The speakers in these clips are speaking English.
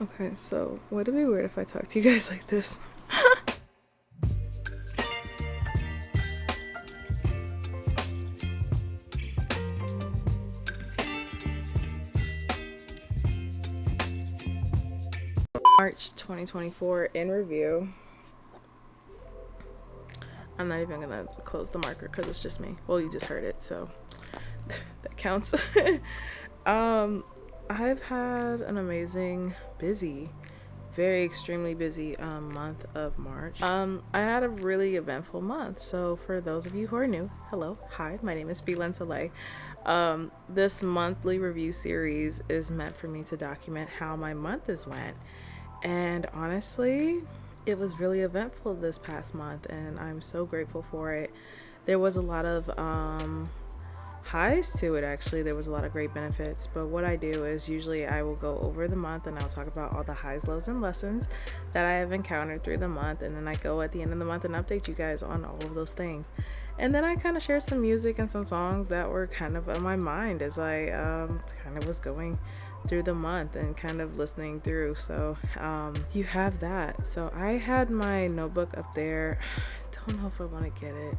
Okay, so would it be weird if I talk to you guys like this? March 2024 in review. I'm not even gonna close the marker because it's just me. Well, you just heard it, so that counts. I've had an amazing, busy, very extremely busy month of March. I had a really eventful month. So for those of you who are new, hello, hi, my name is Lynn Soleil. This monthly review series is meant for me to document how my month has went. And honestly, it was really eventful this past month, and I'm so grateful for it. There was a lot of highs to it, actually. There was a lot of great benefits, but what I do is usually I will go over the month and I'll talk about all the highs, lows, and lessons that I have encountered through the month, and then I go at the end of the month and update you guys on all of those things. And then I kind of share some music and some songs that were kind of on my mind as I kind of was going through the month and kind of listening through. So you have that. So I had my notebook up there. I don't know if I want to get it.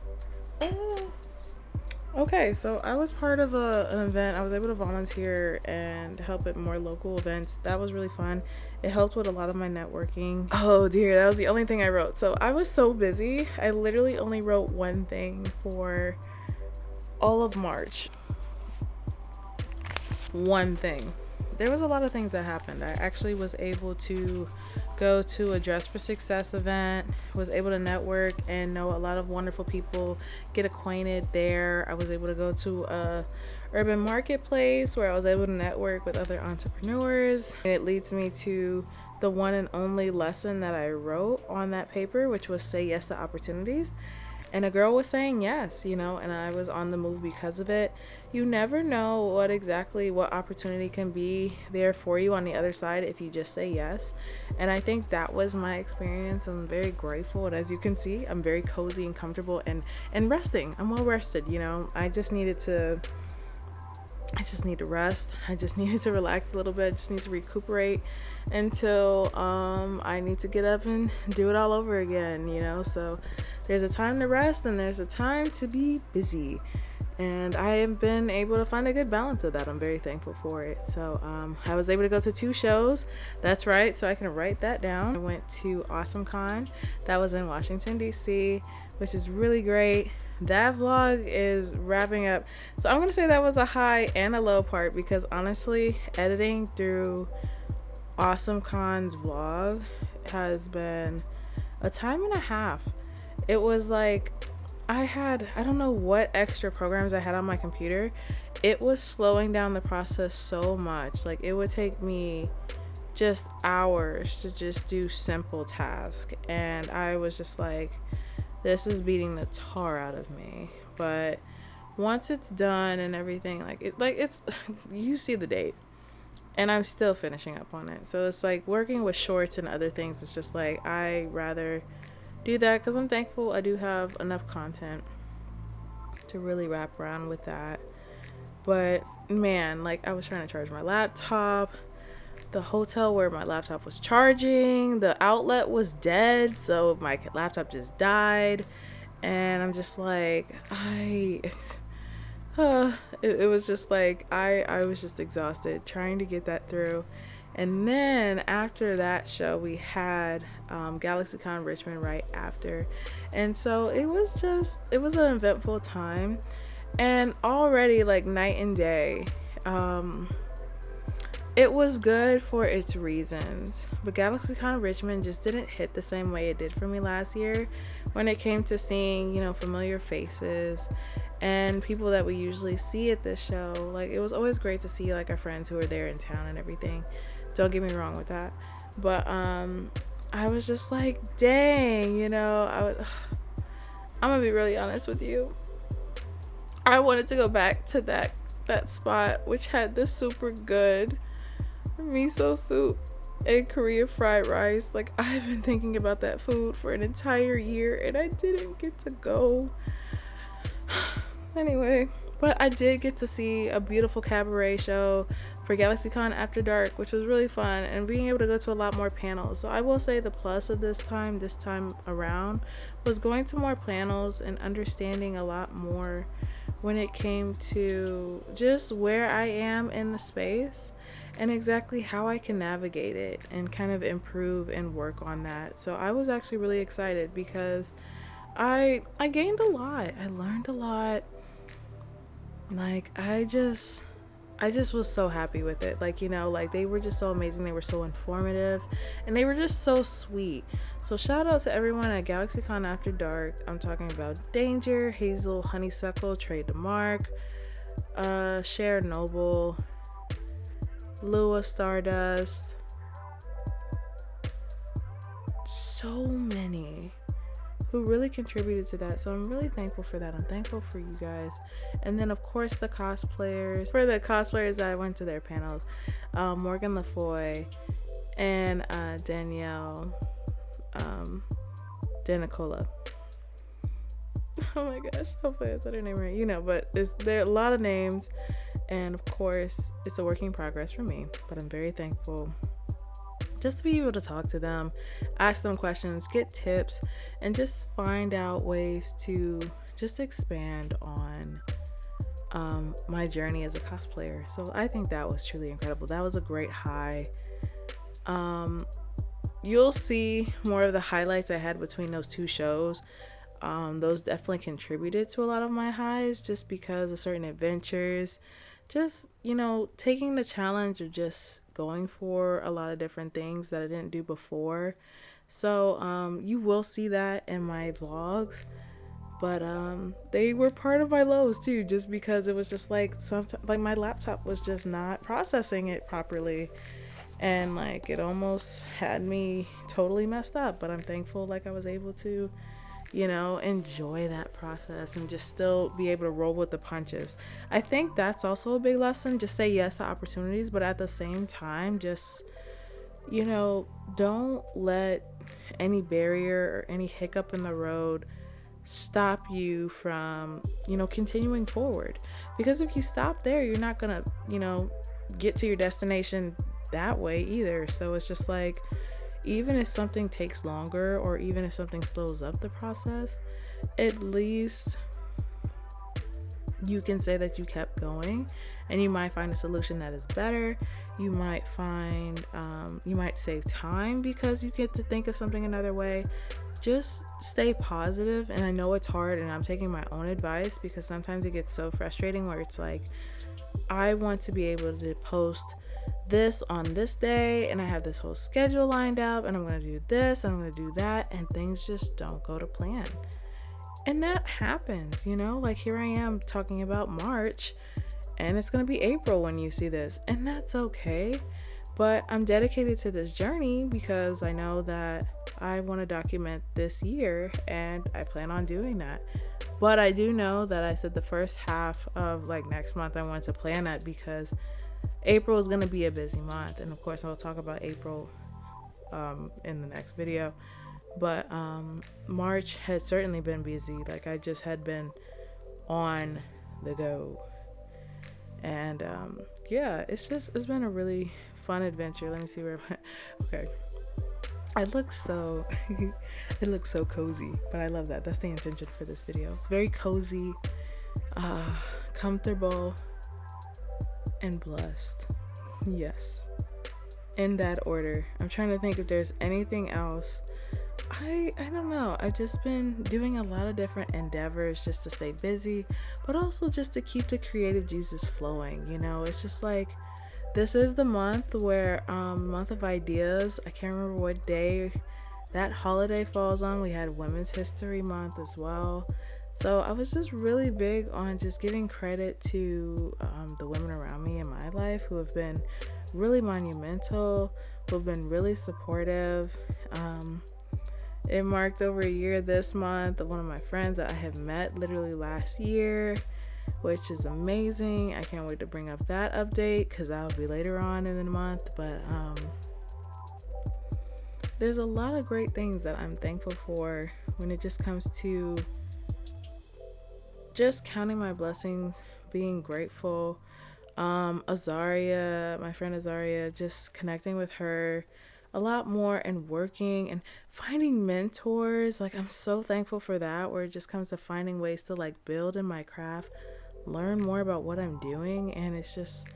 Okay, so I was part of an event. I was able to volunteer and help at more local events. That was really fun. It helped with a lot of my networking. Oh dear, that was the only thing I wrote. So I was so busy. I literally only wrote one thing for all of March. One thing. There was a lot of things that happened. I actually was able to go to a Dress for Success event, was able to network and know a lot of wonderful people, get acquainted there. I was able to go to a urban marketplace where I was able to network with other entrepreneurs. And it leads me to the one and only lesson that I wrote on that paper, which was say yes to opportunities. And a girl was saying yes, and I was on the move because of it. You never know what opportunity can be there for you on the other side if you just say yes. And I think that was my experience. I'm very grateful. And as you can see, I'm very cozy and comfortable and resting. I'm well rested, I just need to rest. I just needed to relax a little bit. I just need to recuperate until I need to get up and do it all over again, So there's a time to rest and there's a time to be busy. And I have been able to find a good balance of that. I'm very thankful for it. So I was able to go to 2 shows. That's right. So I can write that down. I went to Awesome Con. That was in Washington, D.C., which is really great. That vlog is wrapping up. So I'm going to say that was a high and a low part because honestly, editing through Awesome Con's vlog has been a time and a half. It was like I don't know what extra programs I had on my computer. It was slowing down the process so much. Like it would take me just hours to just do simple tasks. And I was just like, this is beating the tar out of me. But once it's done and everything, it's you see the date. And I'm still finishing up on it. So it's like working with shorts and other things. It's just like I rather do that because I'm thankful I do have enough content to really wrap around with that. But man, I was trying to charge my laptop. The hotel where my laptop was charging, the outlet was dead, so my laptop just died. And I'm just like, it was just like I was just exhausted trying to get that through. And then after that show, we had GalaxyCon Richmond right after. And so it was an eventful time. And already night and day. It was good for its reasons. But GalaxyCon Richmond just didn't hit the same way it did for me last year when it came to seeing, familiar faces and people that we usually see at this show. It was always great to see our friends who are there in town and everything. Don't get me wrong with that. But I was just like, dang, I'm gonna be really honest with you. I wanted to go back to that spot which had this super good miso soup and Korean fried rice. I've been thinking about that food for an entire year and I didn't get to go. Anyway, but I did get to see a beautiful cabaret show for GalaxyCon After Dark, which was really fun, and being able to go to a lot more panels. So I will say the plus of this time around, was going to more panels and understanding a lot more when it came to just where I am in the space and exactly how I can navigate it and kind of improve and work on that. So I was actually really excited because I gained a lot. I learned a lot. Like I just was so happy with it. Like, you know, like they were just so amazing. They were so informative and they were just so sweet. So shout out to everyone at GalaxyCon After Dark. I'm talking about Danger, Hazel, Honeysuckle, Trey DeMarc, Cher Noble, Lua Stardust. So many who really contributed to that. So I'm really thankful for that. I'm thankful for you guys. And then of course the cosplayers. For the cosplayers, I went to their panels. Morgan LaFoy and Danielle Danicola. Oh my gosh, hopefully I said her name right. You know, but there are a lot of names, and of course it's a work in progress for me, but I'm very thankful just to be able to talk to them, ask them questions, get tips, and just find out ways to just expand on my journey as a cosplayer. So I think that was truly incredible. That was a great high. You'll see more of the highlights I had between those two shows. Those definitely contributed to a lot of my highs just because of certain adventures, just, you know, taking the challenge of just going for a lot of different things that I didn't do before. So you will see that in my vlogs, but they were part of my lows too, just because it was just like sometimes like my laptop was just not processing it properly, and like it almost had me totally messed up. But I'm thankful like I was able to, you know, enjoy that process and just still be able to roll with the punches. I think that's also a big lesson. Just say yes to opportunities, but at the same time, just, you know, don't let any barrier or any hiccup in the road stop you from, you know, continuing forward. Because if you stop there, you're not gonna, you know, get to your destination that way either. So it's just like, even if something takes longer or even if something slows up the process, at least you can say that you kept going, and you might find a solution that is better. You might find, you might save time because you get to think of something another way. Just stay positive. And I know it's hard, and I'm taking my own advice because sometimes it gets so frustrating where it's like, I want to be able to post this on this day and I have this whole schedule lined up and I'm going to do this and I'm going to do that, and things just don't go to plan. And that happens, you know, like here I am talking about March and it's going to be April when you see this, and that's okay. But I'm dedicated to this journey because I know that I want to document this year and I plan on doing that. But I do know that I said the first half of like next month I want to plan that because April is going to be a busy month. And of course I'll talk about April in the next video. But March had certainly been busy. Like I just had been on the go. And yeah, it's been a really fun adventure. Let me see where okay. It looks so cozy, but I love that. That's the intention for this video. It's very cozy, comfortable, and blessed. Yes, in that order. I'm trying to think if there's anything else. I don't know. I've just been doing a lot of different endeavors just to stay busy, but also just to keep the creative juices flowing. You know, it's just like, this is the month where month of ideas. I can't remember what day that holiday falls on. We had Women's History Month as well. So I was just really big on just giving credit to the women around me in my life who have been really monumental, who have been really supportive. It marked over a year this month of one of my friends that I have met literally last year, which is amazing. I can't wait to bring up that update because that'll be later on in the month. But there's a lot of great things that I'm thankful for when it just comes to just counting my blessings, being grateful. Azaria, my friend Azaria, just connecting with her a lot more and working and finding mentors. Like, I'm so thankful for that, where it just comes to finding ways to like build in my craft, learn more about what I'm doing, and it's just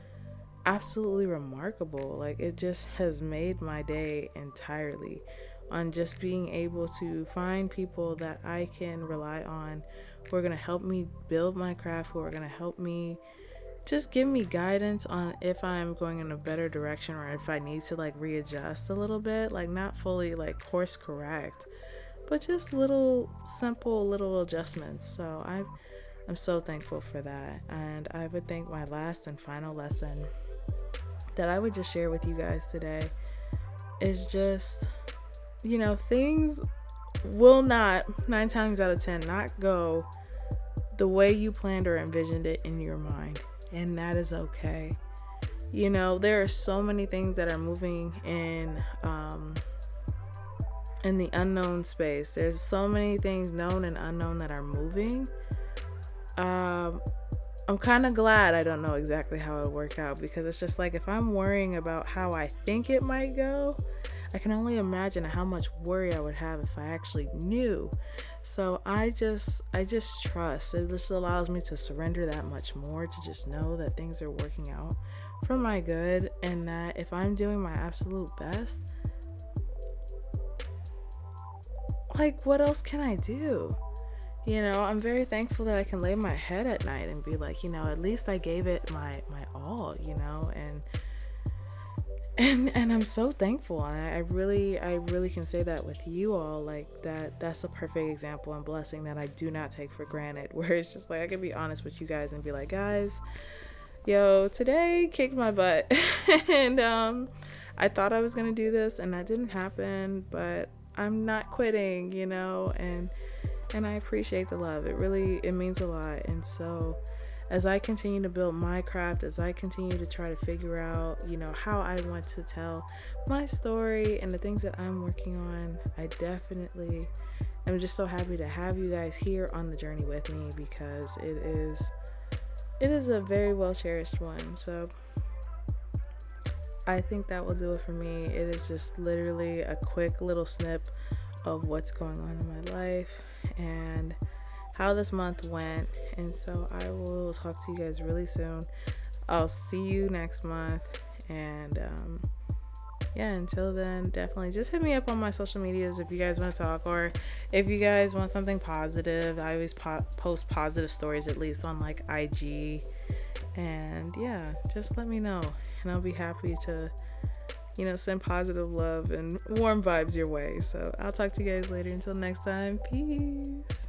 absolutely remarkable. Like, it just has made my day entirely on just being able to find people that I can rely on who are going to help me build my craft, who are going to help me just give me guidance on if I'm going in a better direction or if I need to like readjust a little bit, like not fully like course correct, but just little simple little adjustments. So I'm so thankful for that. And I would think my last and final lesson that I would just share with you guys today is just, things will not, 9 times out of 10, not go the way you planned or envisioned it in your mind. And that is okay. There are so many things that are moving in the unknown space. There's so many things known and unknown that are moving. I'm kind of glad I don't know exactly how it'll work out, because it's just like, if I'm worrying about how I think it might go, I can only imagine how much worry I would have if I actually knew. So I just trust. It just allows me to surrender that much more, to just know that things are working out for my good, and that if I'm doing my absolute best, like, what else can I do? I'm very thankful that I can lay my head at night and be like, at least I gave it my all, and I'm so thankful. And I really can say that with you all, like that's a perfect example and blessing that I do not take for granted, where it's just like, I can be honest with you guys and be like, guys, yo, today kicked my butt. And I thought I was gonna do this and that didn't happen, but I'm not quitting, and I appreciate the love. It means a lot. And so as I continue to build my craft, as I continue to try to figure out, how I want to tell my story and the things that I'm working on, I definitely am just so happy to have you guys here on the journey with me, because it is a very well cherished one. So I think that will do it for me. It is just literally a quick little snip of what's going on in my life and how this month went. And so I will talk to you guys really soon. I'll see you next month. And until then, definitely just hit me up on my social medias if you guys want to talk, or if you guys want something positive. I always post positive stories, at least on like IG. And just let me know, and I'll be happy to send positive love and warm vibes your way. So I'll talk to you guys later. Until next time, peace.